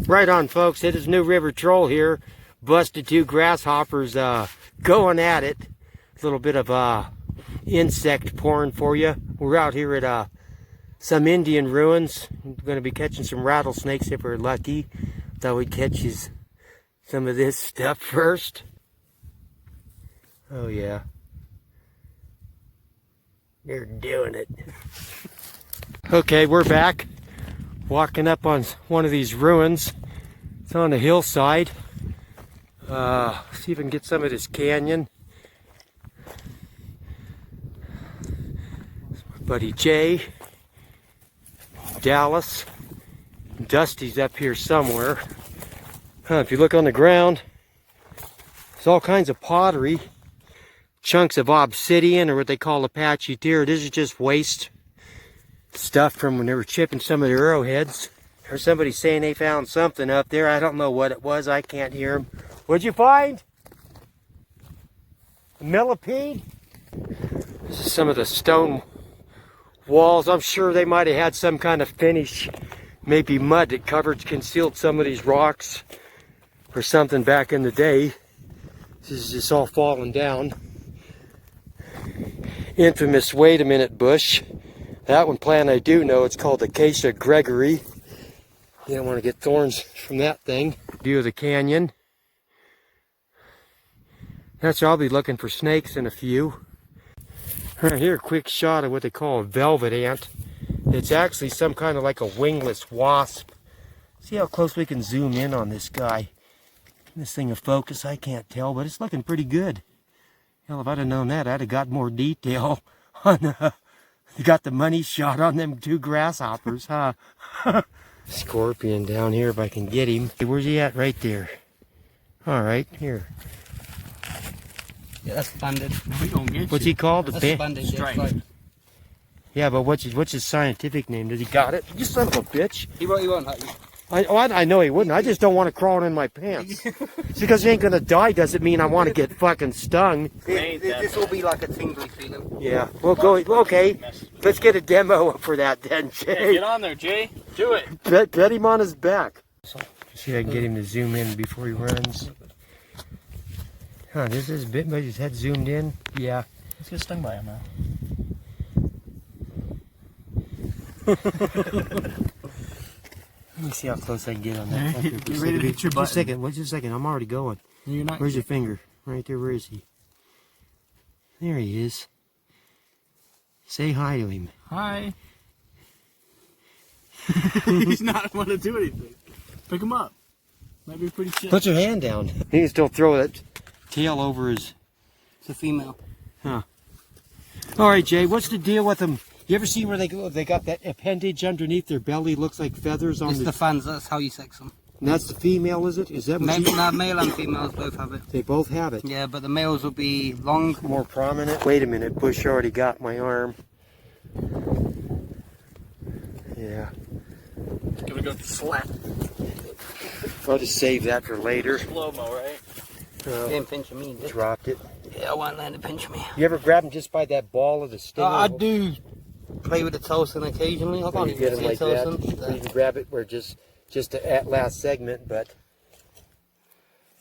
Right on, folks. It is New River Troll here. Busted two grasshoppers going at it. A little bit of insect porn for you. We're out here at some Indian ruins. We're going to be catching some rattlesnakes if we're lucky. Thought we'd catch some of this stuff first. Oh yeah. They're doing it. Okay, we're back. Walking up on one of these ruins. It's on a hillside. See if we can get some of this canyon. My buddy Jay, Dallas, Dusty's up here somewhere. If you look on the ground, there's all kinds of pottery, chunks of obsidian, or what they call Apache deer. This is just waste stuff from when they were chipping some of their arrowheads. There's somebody saying they found something up there. I don't know what it was. I can't hear them. What'd you find? A millipede? This is some of the stone walls. I'm sure they might have had some kind of finish. Maybe mud that concealed some of these rocks or something back in the day. This is just all falling down. Infamous wait a minute bush. That one plant I do know, it's called Acacia Gregory. You don't want to get thorns from that thing. View of the canyon. That's where I'll be looking for snakes in a few. Right here, a quick shot of what they call a velvet ant. It's actually some kind of like a wingless wasp. See how close we can zoom in on this guy. This thing of focus, I can't tell, but it's looking pretty good. Hell, if I'd have known that, I'd have got more detail on got the money shot on them two grasshoppers, huh? Scorpion down here if I can get him. Where's he at? Right there. All right, here. Yeah, that's banded. What's he called? That's banded stripe. Yeah, but what's his scientific name? Does he got it? You son of a bitch. He won't hurt you. I know he wouldn't. I just don't want to crawl in my pants. Just because he ain't gonna die doesn't mean I want to get fucking stung. This will be like a tingly feeling. Yeah, we'll go. Okay, let's get a demo for that then, Jay. Yeah, get on there, Jay. Do it. Bet him on his back. See if I can get him to zoom in before he runs. Huh, this is a bit, but his head zoomed in. Yeah. Let's get stung by him now. Let me see how close I can get on that. Get ready to hit your button. Just a second. I'm already going. You're not. Where's your finger? Right there. Where is he? There he is. Say hi to him. Hi. He's not want to do anything. Pick him up. Might be pretty chill. Put your hand down. He can still throw that tail over his... It's a female. Huh. All right, Jay. What's the deal with them? You ever seen where they got that appendage underneath their belly? Looks like feathers on It's the fans. That's how you sex them. And that's the female, is it? Is that what Male and females both have it. They both have it. Yeah, but the males will be long. More prominent. Wait a minute. Bush already got my arm. Yeah. Give it a good slap. I'll just save that for later. Slow-mo, right? Didn't pinch me. Dropped it. Yeah, I won't let it pinch me. You ever grab them just by that ball of the stinger? I do play with the Tolson occasionally. I can't You get even them see like a that. Tolson. Or you can grab it where just at last segment, but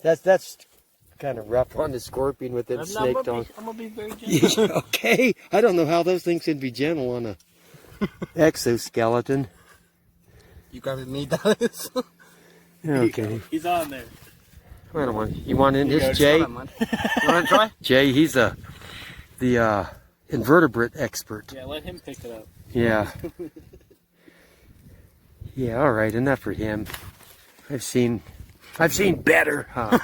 that's kind of rough on the scorpion with them snake tongue. I'm gonna be very gentle. Yeah, okay. I don't know how those things can be gentle on a exoskeleton. You grabbing me, Dallas? Okay. He's on there. I don't want. You want in this, Jay? You want to try? Jay, he's the invertebrate expert. Yeah, let him pick it up. Yeah. Yeah. All right. Enough for him. I've seen better. Huh?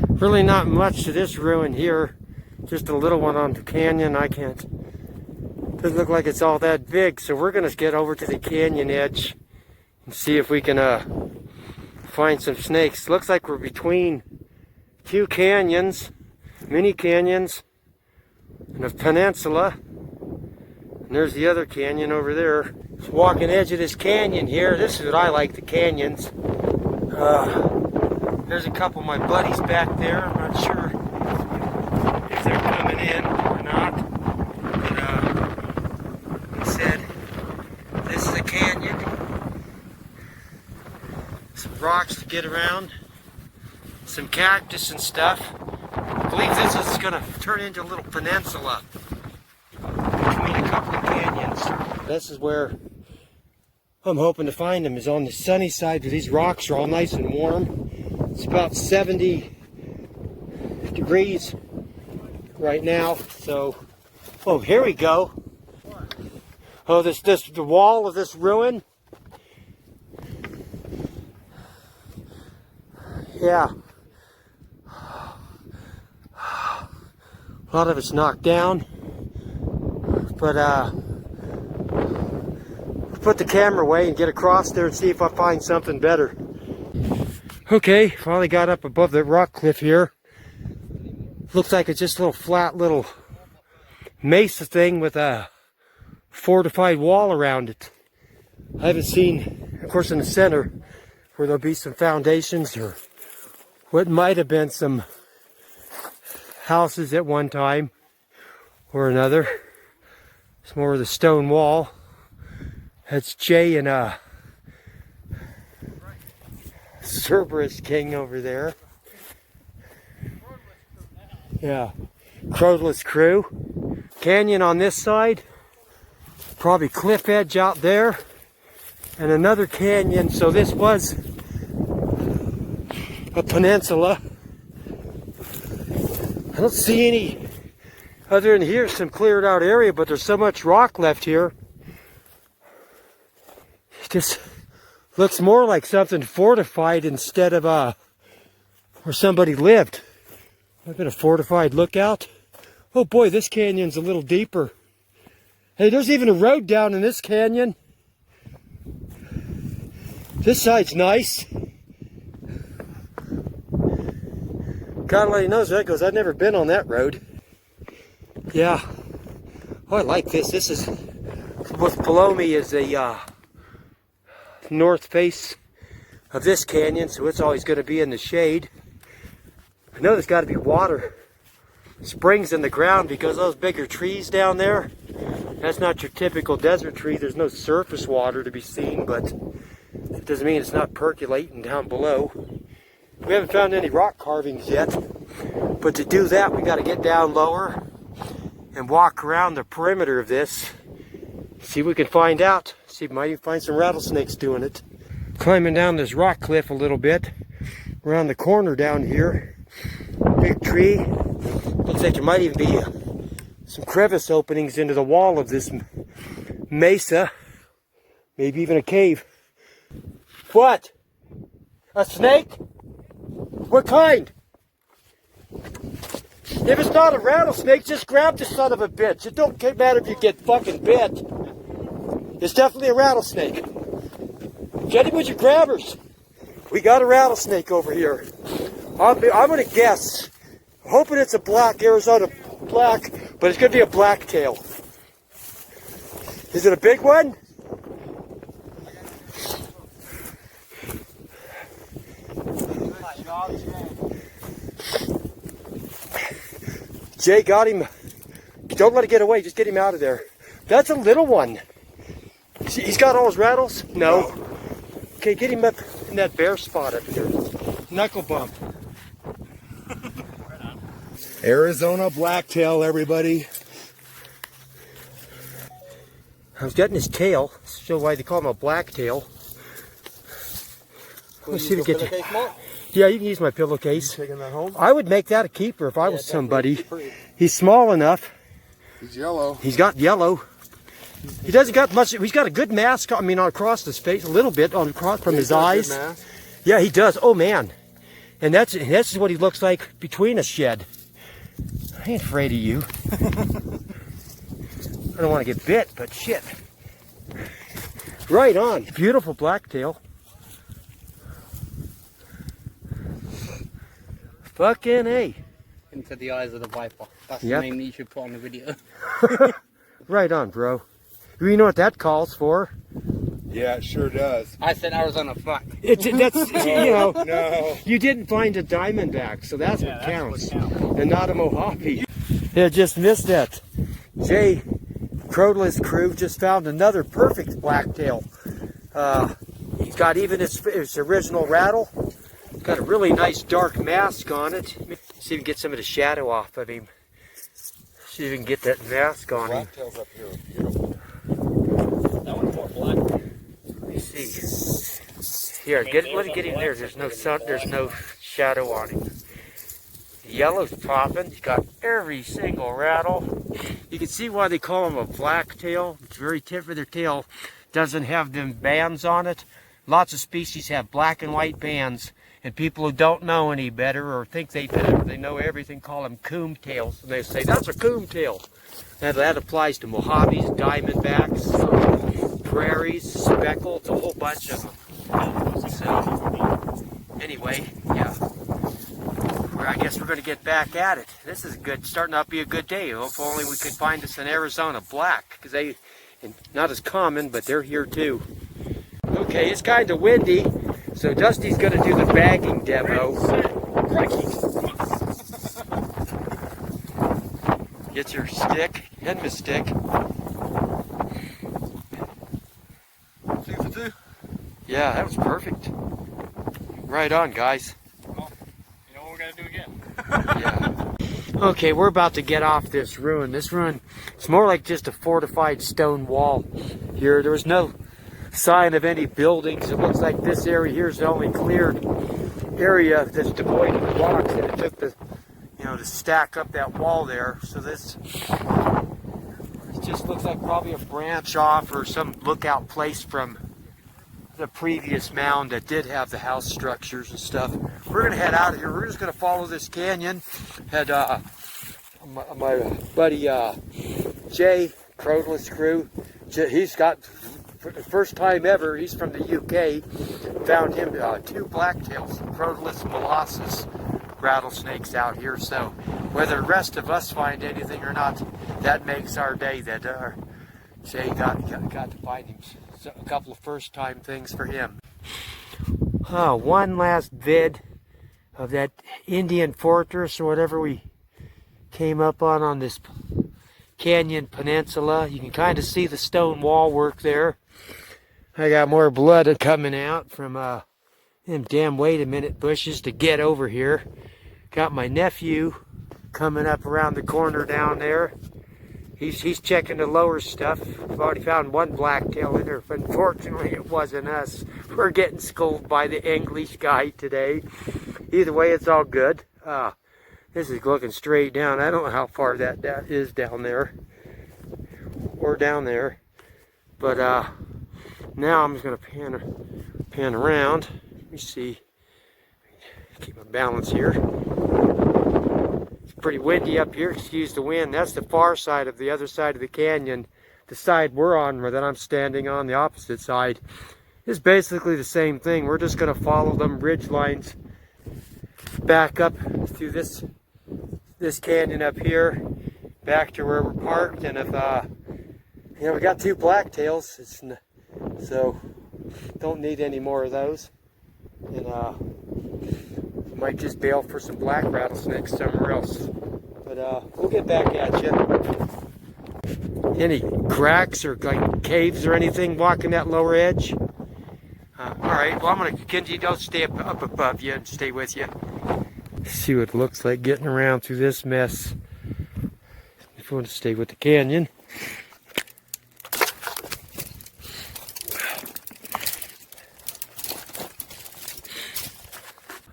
Really not much to this ruin here. Just a little one on the canyon. Doesn't look like it's all that big. So we're going to get over to the canyon edge and see if we can find some snakes. Looks like we're between two canyons, mini canyons, and a peninsula. And there's the other canyon over there. Walking edge of this canyon here. This is what I like, the canyons. There's a couple of my buddies back there. I'm not sure rocks to get around, some cactus and stuff. I believe this is going to turn into a little peninsula between a couple of canyons. This is where I'm hoping to find them, is on the sunny side where these rocks are all nice and warm. It's about 70 degrees right now, so, oh, here we go. Oh, the wall of this ruin. Yeah. A lot of it's knocked down, but put the camera away and get across there and see if I find something better. Okay, finally got up above the rock cliff here. Looks like it's just a little flat little mesa thing with a fortified wall around it. I haven't seen, of course, in the center where there'll be some foundations or what might have been some houses at one time or another. It's more of the stone wall. That's Jay and Cerberus King over there. Yeah, Crowdless Crew. Canyon on this side. Probably cliff edge out there. And another canyon. So this was a peninsula. I don't see any other than here, some cleared out area, but there's so much rock left here. It just looks more like something fortified instead of where somebody lived. Might have been a fortified lookout. Oh boy, this canyon's a little deeper. Hey, there's even a road down in this canyon. This side's nice. Gotta let you know that goes. I've never been on that road. Yeah. Oh, I like this. This is what's below me is the north face of this canyon, so it's always going to be in the shade. I know there's got to be water springs in the ground because those bigger trees down there, that's not your typical desert tree. There's no surface water to be seen, but it doesn't mean it's not percolating down below. We haven't found any rock carvings yet, but to do that we got to get down lower and walk around the perimeter of this. See what we can find out. See if we might even find some rattlesnakes doing it. Climbing down this rock cliff a little bit, around the corner down here. Big tree. Looks like there might even be some crevice openings into the wall of this mesa. Maybe even a cave. What? A snake? What kind? If it's not a rattlesnake, just grab the son of a bitch. It don't matter if you get fucking bit. It's definitely a rattlesnake. Get him with your grabbers. We got a rattlesnake over here. I'm going to guess. Hoping it's a black Arizona black, but it's going to be a blacktail. Is it a big one? Jay got him. Don't let it get away. Just get him out of there. That's a little one. He's got all his rattles? No. Okay, get him up in that bare spot up here. Knuckle bump. Arizona blacktail, everybody. I was getting his tail. Show why they call him a blacktail. Let's see if we get you. Yeah, you can use my pillowcase. Taking that home? I would make that a keeper if I was somebody. He's small enough. He's yellow. He's got yellow. He doesn't got much. He's got a good mask. I mean, across his face, a little bit on across from his eyes. Yeah, he does. Oh man, and that's what he looks like between a shed. I ain't afraid of you. I don't want to get bit, but shit. Right on. Beautiful blacktail. Fucking A. Into the eyes of the viper. That's Yep. the name that you should put on the video. Right on, bro. You know what that calls for? Yeah, it sure does. I said Arizona black. That's you know. No. You didn't find a diamondback, so that's what counts. counts. And not a Mojave. Yeah, just missed that. Jay, Crowdless Crew, just found another perfect blacktail. He's got even his original rattle. It's got a really nice dark mask on it. See if we can get some of the shadow off of him. See if we can get that mask on him. Blacktails up here are beautiful. That one's more black. Let me see. Here, let him get in there. There's no sun. There's no shadow on him. The yellow's popping. He's got every single rattle. You can see why they call him a blacktail. It's very tip of their tail. Doesn't have them bands on it. Lots of species have black and white bands, and people who don't know any better or think they know everything call them coom tails. And they say, that's a coom tail. That applies to Mojaves, diamondbacks, prairies, speckled, a whole bunch of them. So, anyway, yeah. I guess we're going to get back at it. This is starting out to be a good day. If only we could find us an Arizona black, because they, not as common, but they're here too. Okay, it's kind of windy, so Dusty's going to do the bagging demo. Get your stick, Henma stick. 2 for 2. Yeah, that was perfect. Right on, guys. You know what we're gonna do again? Yeah. Okay, we're about to get off this ruin. This ruin, it's more like just a fortified stone wall here. There was no sign of any buildings. It looks like this area here is the only cleared area that's devoid of rocks, and it took to stack up that wall there. So this it just looks like probably a branch off or some lookout place from the previous mound that did have the house structures and stuff. We're gonna head out of here. We're just gonna follow this canyon. Had my buddy Jay, Crodeless crew. He's got, for the first time ever, he's from the UK. Found him 2 blacktails, Crodeless molasses rattlesnakes out here. So whether the rest of us find anything or not, that makes our day. That Jay got to find him. So a couple of first-time things for him. One last vid of that Indian fortress or whatever we came up on this canyon peninsula. You can kind of see the stone wall work there. I got more blood coming out from them damn wait-a-minute bushes to get over here. Got my nephew coming up around the corner down there. He's checking the lower stuff. We've already found 1 blacktail in there. Unfortunately, it wasn't us. We're getting scolded by the English guy today. Either way, it's all good. This is looking straight down. I don't know how far that is down there. Or down there. But now I'm just going to pan around. Let me see. Keep my balance here. Pretty windy up here, excuse the wind. That's the far side of the other side of the canyon. The side we're on, or that I'm standing on, the opposite side, is basically the same thing. We're just going to follow them ridge lines back up through this canyon up here, back to where we're parked. And if we got 2 blacktails, so don't need any more of those. And might just bail for some black rattlesnakes somewhere else. But we'll get back at you. Any cracks or like caves or anything blocking that lower edge? Alright, well I'm going to continue to stay up above you and stay with you. See what it looks like getting around through this mess. If you want to stay with the canyon.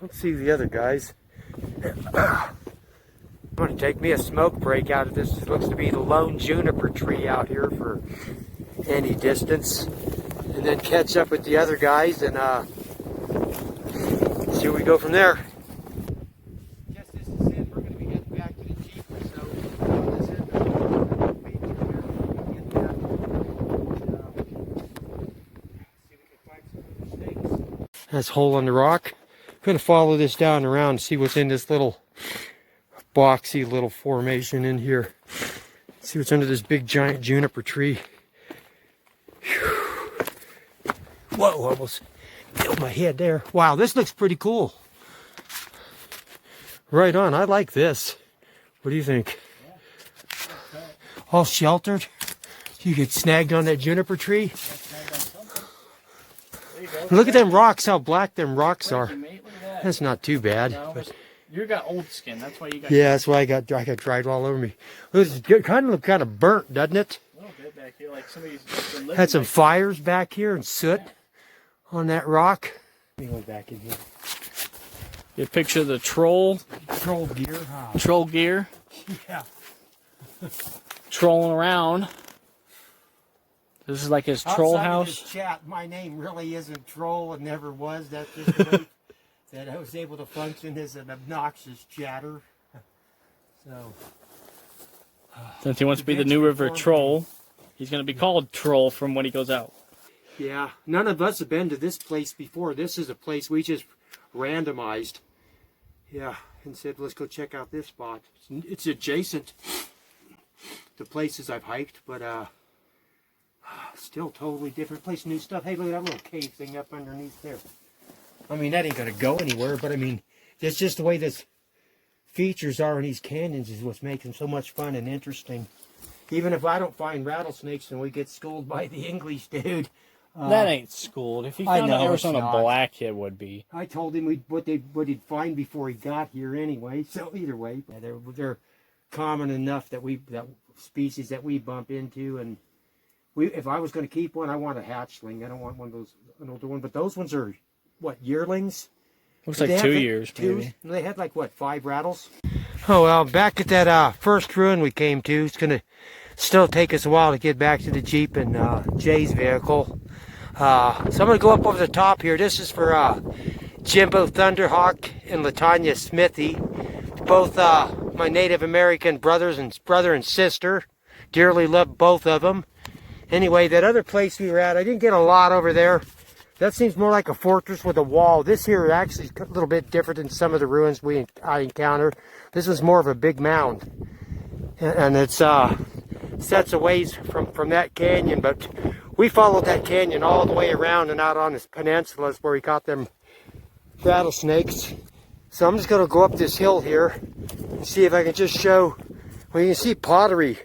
Let's see the other guys. I'm going to take me a smoke break out of this. It looks to be the lone juniper tree out here for any distance. And then catch up with the other guys and see where we go from there. I guess this is it. We're going to be getting back to the Jeep. So this is see if we can find some other snakes. That's a hole in the rock. I'm going to follow this down around and see what's in this little boxy little formation in here. See what's under this big giant juniper tree. Whew. Whoa, almost killed my head there. Wow, this looks pretty cool. Right on, I like this. What do you think? All sheltered? You get snagged on that juniper tree? There you go. Look at them rocks, how black them rocks are. Mate, look at that. That's not too bad. No, but you got old skin. That's why you got. Yeah, that's why I got dried all over me. It's kind of burnt, doesn't it? A little bit back here, like somebody's been living. Had some fires back here and soot on that rock. Let me go back in here. You picture the troll Troll gear, huh? troll gear Yeah. trolling around. This is like his troll Outside of house. this chat, my name really isn't Troll and never was. That's just the way that I was able to function as an obnoxious chatter. So, Since he wants to be the New River Troll, he's going to be called Troll from when he goes out. yeah, none of us have been to this place before. This is a place we just randomized. Yeah, and said, let's go check out this spot. It's adjacent to places I've hiked, but still totally different place, new stuff. Hey, look at that little cave thing up underneath there. I mean, that ain't gonna go anywhere, but I mean, it's just the way this features are in these canyons is what's making them so much fun and interesting. Even if I don't find rattlesnakes and we get schooled by the English dude. That ain't schooled. If he I found know, an Arizona it's not. black, it would be. I told him what he'd find before he got here anyway. So either way, they're common enough that species that we bump into, and if I was going to keep one, I want a hatchling. I don't want one of those an older one. But those ones are what, yearlings? Looks Did they like have 2 the- years, two? maybe. They had like what, 5 rattles? Oh well, back at that first ruin we came to. It's gonna still take us a while to get back to the Jeep and Jay's vehicle. So I'm going to go up over the top here. This is for Jimbo Thunderhawk and Latanya Smithy. Both my Native American brother and sister. Dearly love both of them. Anyway, that other place we were at, I didn't get a lot over there. That seems more like a fortress with a wall. This here is actually a little bit different than some of the ruins I encountered. This was more of a big mound. And it's sets a ways from that canyon, but we followed that canyon all the way around and out on this peninsula where we caught them rattlesnakes. So I'm just going to go up this hill here and see if I can just show. Well, you can see pottery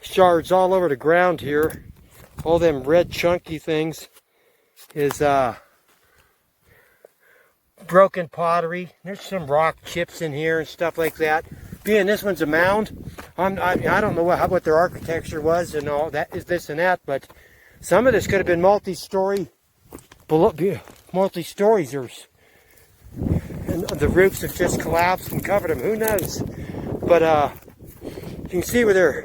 shards all over the ground here. All them red chunky things is broken pottery. There's some rock chips in here and stuff like that. Being this one's a mound, I don't know what their architecture was and all that is this and that, but some of this could have been multi-stories, and the roofs have just collapsed and covered them. Who knows? But you can see where they're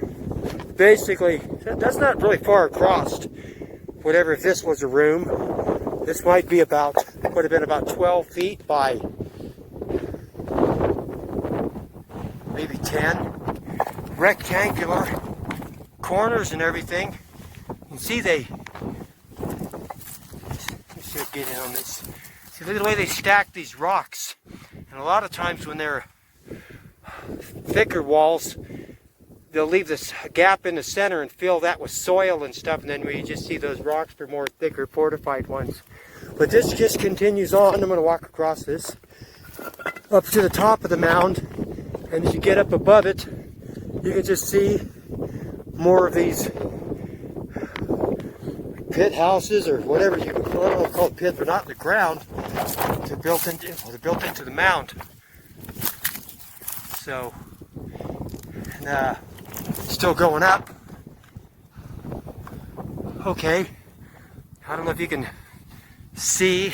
basically. That's not really far across. Whatever, if this was a room, this might be would have been about 12 feet by maybe 10. Rectangular corners and everything. You can see let me see if I get in on this. See, look at the way they stack these rocks. And a lot of times when they're thicker walls, they'll leave this gap in the center and fill that with soil and stuff, and then we just see those rocks for more thicker fortified ones. But this just continues on. I'm going to walk across this up to the top of the mound, and as you get up above it, you can just see more of these pit houses or whatever you want to call pit. They're not in the ground. They're built into the mound. So, still going up. Okay. I don't know if you can see.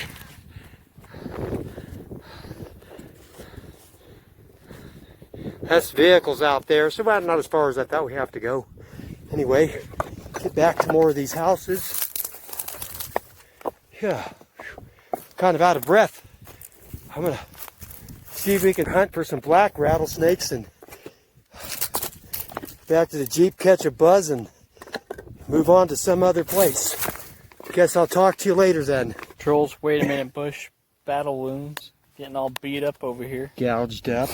That's vehicles out there, so not as far as I thought we have to go. Anyway, get back to more of these houses. Yeah, kind of out of breath. I'm gonna see if we can hunt for some black rattlesnakes and back to the Jeep, catch a buzz, and move on to some other place. Guess I'll talk to you later then. Trolls, wait a minute, bush battle wounds. Getting all beat up over here. Gouged up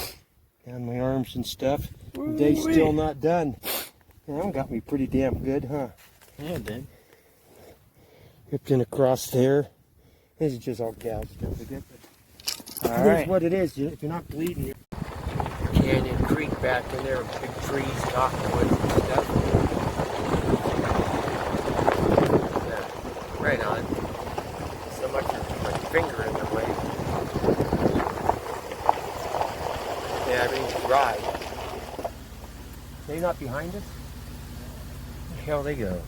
on my arms and stuff. The day's still not done. Yeah, that got me pretty damn good, huh? Yeah, it did. Ripped in across there. This is just all gouged up again. All Here's right. what it is. If you're not bleeding, canyon creek back in there, big trees, cottonwoods and stuff. Yeah, right on. Some they not behind us? Where the hell they go?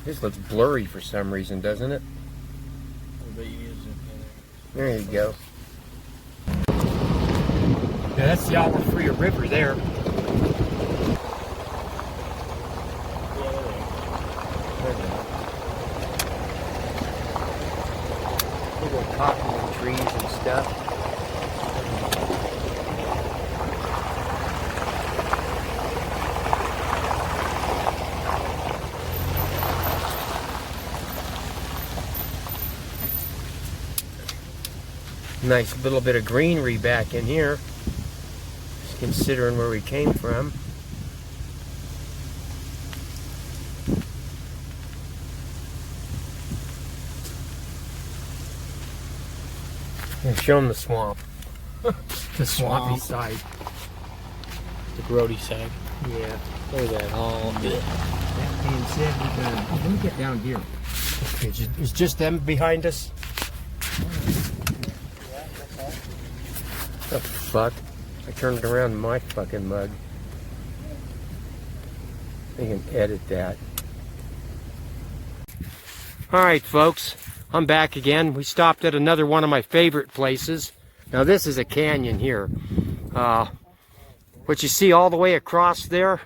This looks blurry for some reason, doesn't it? There you go. Yeah, that's the Alafria River there. Little cottonwood trees and stuff. Nice little bit of greenery back in here, just considering where we came from. Yeah, show them the swamp. The swampy side. The grody side. Yeah, look at that. Oh, That being said, let me get down here. It's just them behind us. What the fuck? I turned it around in my fucking mug. I can edit that. Alright folks, I'm back again. We stopped at another one of my favorite places. Now this is a canyon here. What you see all the way across there,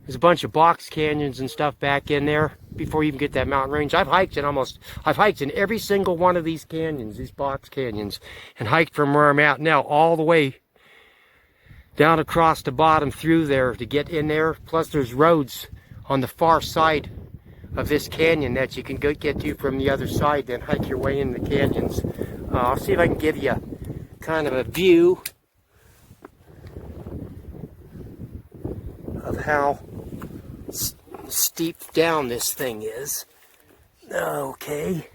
there's a bunch of box canyons and stuff back in there before you even get that mountain range. I've hiked in every single one of these canyons, these box canyons, and hiked from where I'm at now all the way down across the bottom through there to get in there. Plus there's roads on the far side of this canyon that you can go get to from the other side, then hike your way in the canyons. I'll see if I can give you kind of a view of how steep down this thing is. Okay.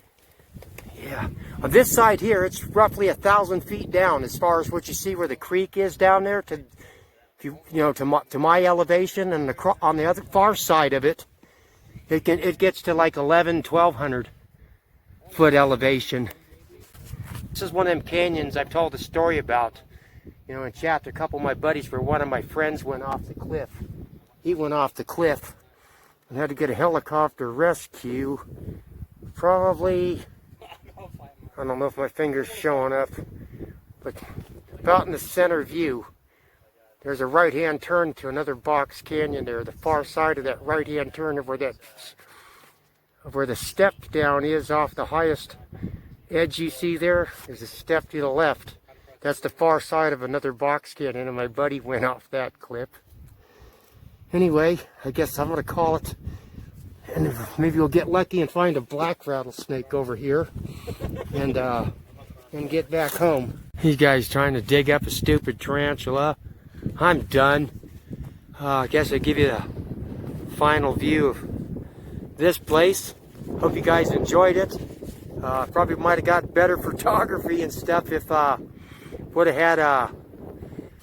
Yeah. On this side here, it's roughly 1,000 feet down as far as what you see where the creek is down there to, to my elevation, and on the other far side of it, it gets to like 1,100 foot elevation. This is one of them canyons I've told a story about. In chapter, a couple of my buddies, where one of my friends went off the cliff. He went off the cliff and had to get a helicopter rescue. Probably, I don't know if my finger's showing up, but about in the center view, there's a right-hand turn to another box canyon there. The far side of that right-hand turn of where the step down is off the highest edge you see there, there's a step to the left. That's the far side of another box canyon, and my buddy went off that cliff. Anyway, I guess I'm going to call it, and maybe we'll get lucky and find a black rattlesnake over here, and get back home. These guys trying to dig up a stupid tarantula. I'm done. I guess I'll give you the final view of this place. Hope you guys enjoyed it. Probably might have got better photography and stuff if would have had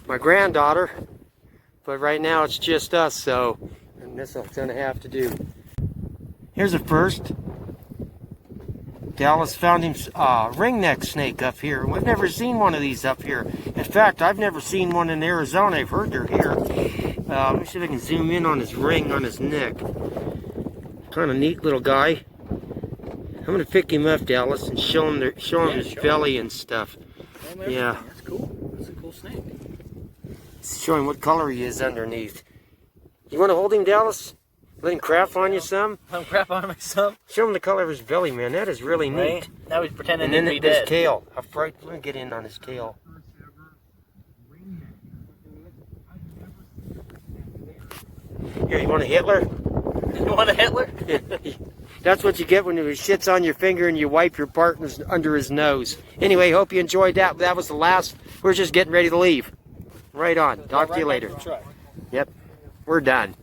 my granddaughter, but right now it's just us, so and this is gonna have to do. Here's a first. Dallas found him ringneck snake up here. We've never seen one of these up here. In fact, I've never seen one in Arizona. I've heard they're here. Let me see if I can zoom in on his ring on his neck. Kind of neat little guy. I'm gonna pick him up, Dallas, and show him his belly and stuff. Yeah. That's cool. That's a cool snake. Show him what color he is underneath. You want to hold him, Dallas? Let him crap on you some? I'm crap on myself. Show him the color of his belly, man. That is really neat. Right? Now he's pretending And then to be his dead. tail. How bright? Let me get in on his tail. Here, you want a Hitler? You want a Hitler? That's what you get when he shits on your finger and you wipe your partner's under his nose. Anyway, hope you enjoyed that. That was the last. We're just getting ready to leave. Right on. Talk to you later. Yep. We're done.